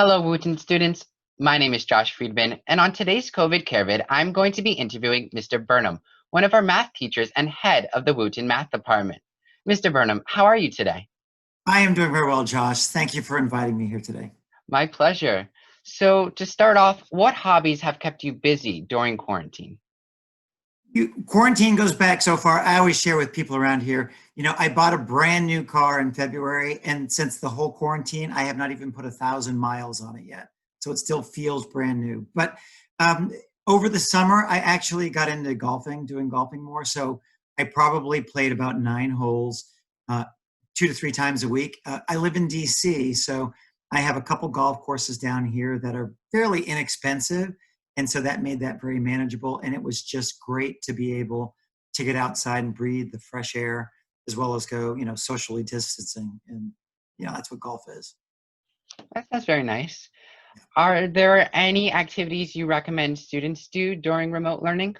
Hello, Wootton students. My name is Josh Freedman, and on today's COVID CareVid, I'm going to be interviewing Mr. Burnham, one of our math teachers and head of the Wootton Math Department. Mr. Burnham, how are you today? I am doing very well, Josh. Thank you for inviting me here today. My pleasure. So, to start off, what hobbies have kept you busy during quarantine? Quarantine goes back so far. I always share with people around here, I bought a brand new car in February, and since the whole quarantine, I have not even put 1,000 miles on it yet. So it still feels brand new. But um, over the summer, I actually got into golfing, doing golfing more. So I probably played about 9 holes, 2 to 3 times a week. I live in DC, so I have a couple golf courses down here that are fairly inexpensive. And so that made that very manageable. And it was just great to be able to get outside and breathe the fresh air as well as go, socially distancing. And, that's what golf is. That's very nice. Are there any activities you recommend students do during remote learning?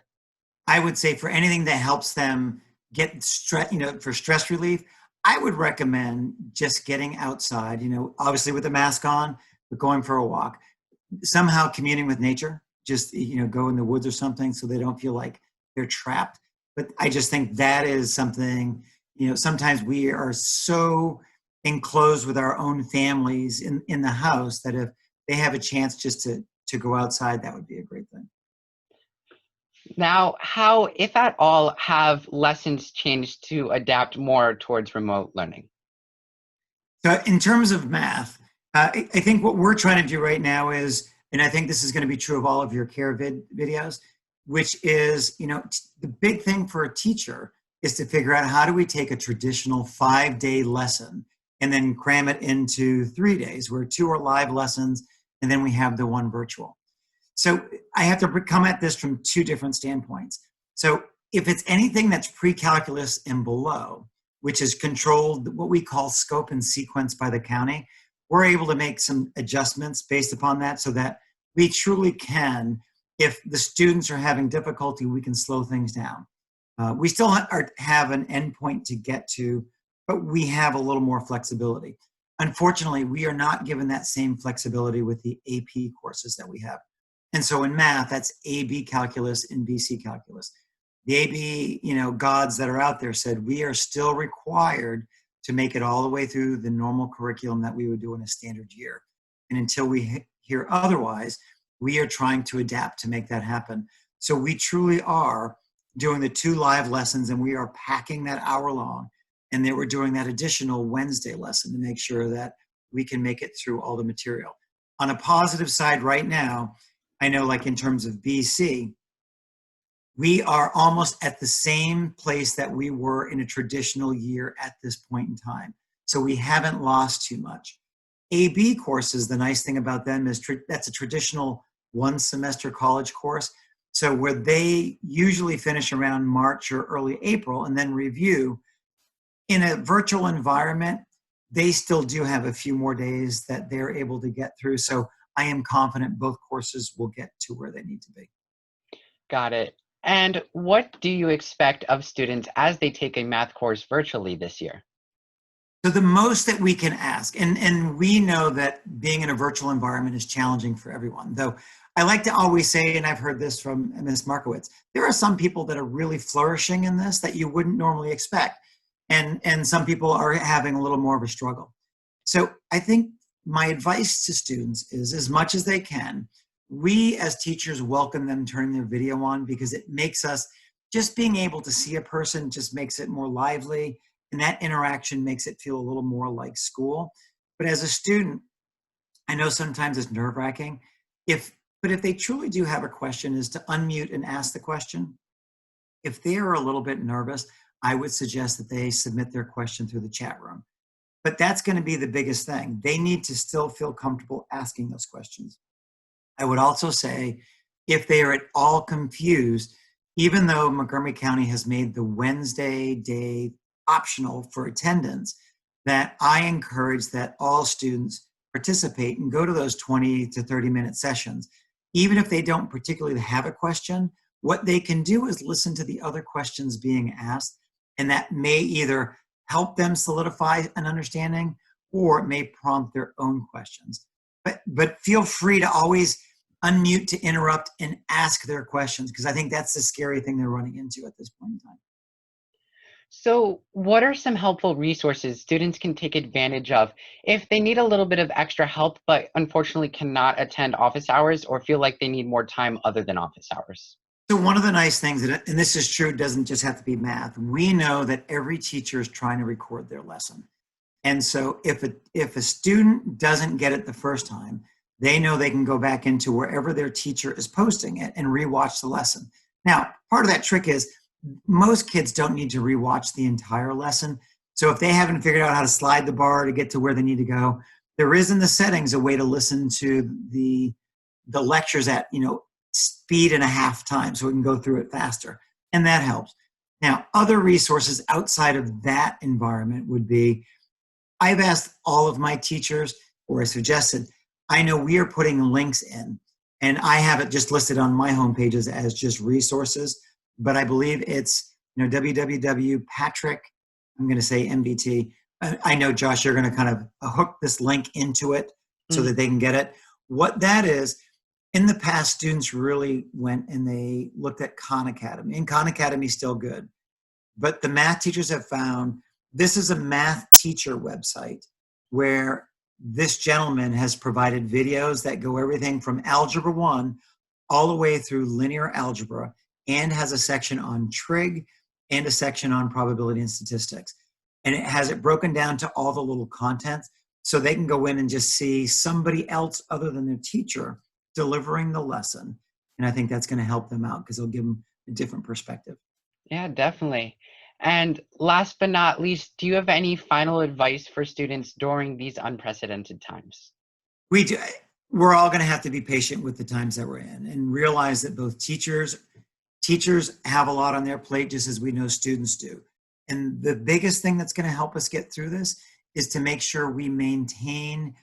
I would say for anything that helps them get stress, for stress relief, I would recommend just getting outside, obviously with a mask on, but going for a walk, somehow communing with nature, just, go in the woods or something so they don't feel like they're trapped. But I just think that is something, sometimes we are so enclosed with our own families in the house that if they have a chance just to go outside, that would be a great thing. Now, how, if at all, have lessons changed to adapt more towards remote learning? So in terms of math, I think what we're trying to do right now is, and I think this is going to be true of all of your videos, which is, the big thing for a teacher is to figure out how do we take a traditional 5-day lesson and then cram it into 3 days where 2 are live lessons and then we have the 1 virtual. So I have to come at this from 2 different standpoints. So if it's anything that's pre-calculus and below, which is controlled, what we call scope and sequence by the county, we're able to make some adjustments based upon that so that we truly can, if the students are having difficulty, we can slow things down. We still have an endpoint to get to, but we have a little more flexibility. Unfortunately, we are not given that same flexibility with the AP courses that we have. And so in math, that's AB calculus and BC calculus. The AB, gods that are out there said, we are still required to make it all the way through the normal curriculum that we would do in a standard year. And until we hear otherwise, we are trying to adapt to make that happen. So we truly are doing the 2 live lessons and we are packing that hour long. And then we're doing that additional Wednesday lesson to make sure that we can make it through all the material. On a positive side right now, I know like in terms of BC, we are almost at the same place that we were in a traditional year at this point in time. So we haven't lost too much. AB courses, the nice thing about them is that's a traditional 1-semester college course. So where they usually finish around March or early April and then review, in a virtual environment, they still do have a few more days that they're able to get through. So I am confident both courses will get to where they need to be. Got it. And what do you expect of students as they take a math course virtually this year? So the most that we can ask, and we know that being in a virtual environment is challenging for everyone, though I like to always say, and I've heard this from Ms. Markowitz, there are some people that are really flourishing in this that you wouldn't normally expect. And some people are having a little more of a struggle. So I think my advice to students is as much as they can, we as teachers welcome them turning their video on because it makes us, just being able to see a person just makes it more lively. And that interaction makes it feel a little more like school. But as a student, I know sometimes it's nerve-wracking. But if they truly do have a question, is to unmute and ask the question. If they are a little bit nervous, I would suggest that they submit their question through the chat room. But that's going to be the biggest thing. They need to still feel comfortable asking those questions. I would also say, if they are at all confused, even though Montgomery County has made the Wednesday day optional for attendance, that I encourage that all students participate and go to those 20 to 30-minute sessions. Even if they don't particularly have a question, what they can do is listen to the other questions being asked, and that may either help them solidify an understanding or it may prompt their own questions. but feel free to always unmute to interrupt and ask their questions, because I think that's the scary thing they're running into at this point in time. So, what are some helpful resources students can take advantage of if they need a little bit of extra help, but unfortunately cannot attend office hours or feel like they need more time other than office hours? So one of the nice things, and this is true, doesn't just have to be math. We know that every teacher is trying to record their lesson. And so if a student doesn't get it the first time, they know they can go back into wherever their teacher is posting it and rewatch the lesson. Now, part of that trick is most kids don't need to rewatch the entire lesson. So if they haven't figured out how to slide the bar to get to where they need to go, there is in the settings a way to listen to the lectures at, speed and a half time, so we can go through it faster. And that helps. Now, other resources outside of that environment would be, I've asked all of my teachers, or I suggested, I know we are putting links in, and I have it just listed on my home pages as just resources, but I believe it's www.Patrick, I'm going to say MBT. I know, Josh, you're going to kind of hook this link into it so that they can get it. What that is, in the past, students really went and they looked at Khan Academy, and Khan Academy is still good. But the math teachers have found this is a math teacher website where this gentleman has provided videos that go everything from Algebra 1 all the way through linear algebra, and has a section on trig and a section on probability and statistics. And it has it broken down to all the little content so they can go in and just see somebody else other than their teacher delivering the lesson. And I think that's going to help them out because it'll give them a different perspective. Yeah, definitely. And last but not least, do you have any final advice for students during these unprecedented times? We do. We're all going to have to be patient with the times that we're in and realize that both teachers have a lot on their plate, just as we know students do. And the biggest thing that's going to help us get through this is to make sure we maintain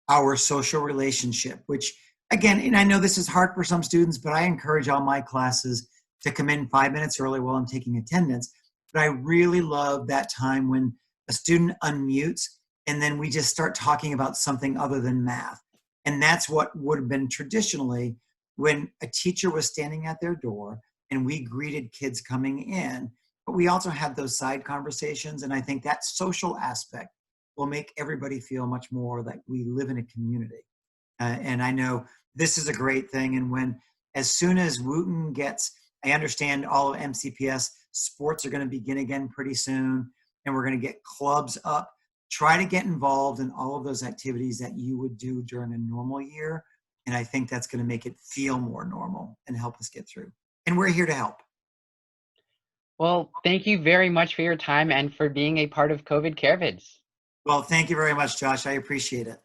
our social relationship, which again, and I know this is hard for some students, but I encourage all my classes to come in 5 minutes early while I'm taking attendance. But I really love that time when a student unmutes and then we just start talking about something other than math. And that's what would have been traditionally when a teacher was standing at their door and we greeted kids coming in. But we also had those side conversations. And I think that social aspect will make everybody feel much more like we live in a community. And I know this is a great thing. And as soon as Wootton gets, I understand all of MCPS sports are going to begin again pretty soon, and we're going to get clubs up. Try to get involved in all of those activities that you would do during a normal year. And I think that's going to make it feel more normal and help us get through. And we're here to help. Well, thank you very much for your time and for being a part of COVID CareVids. Well, thank you very much, Josh. I appreciate it.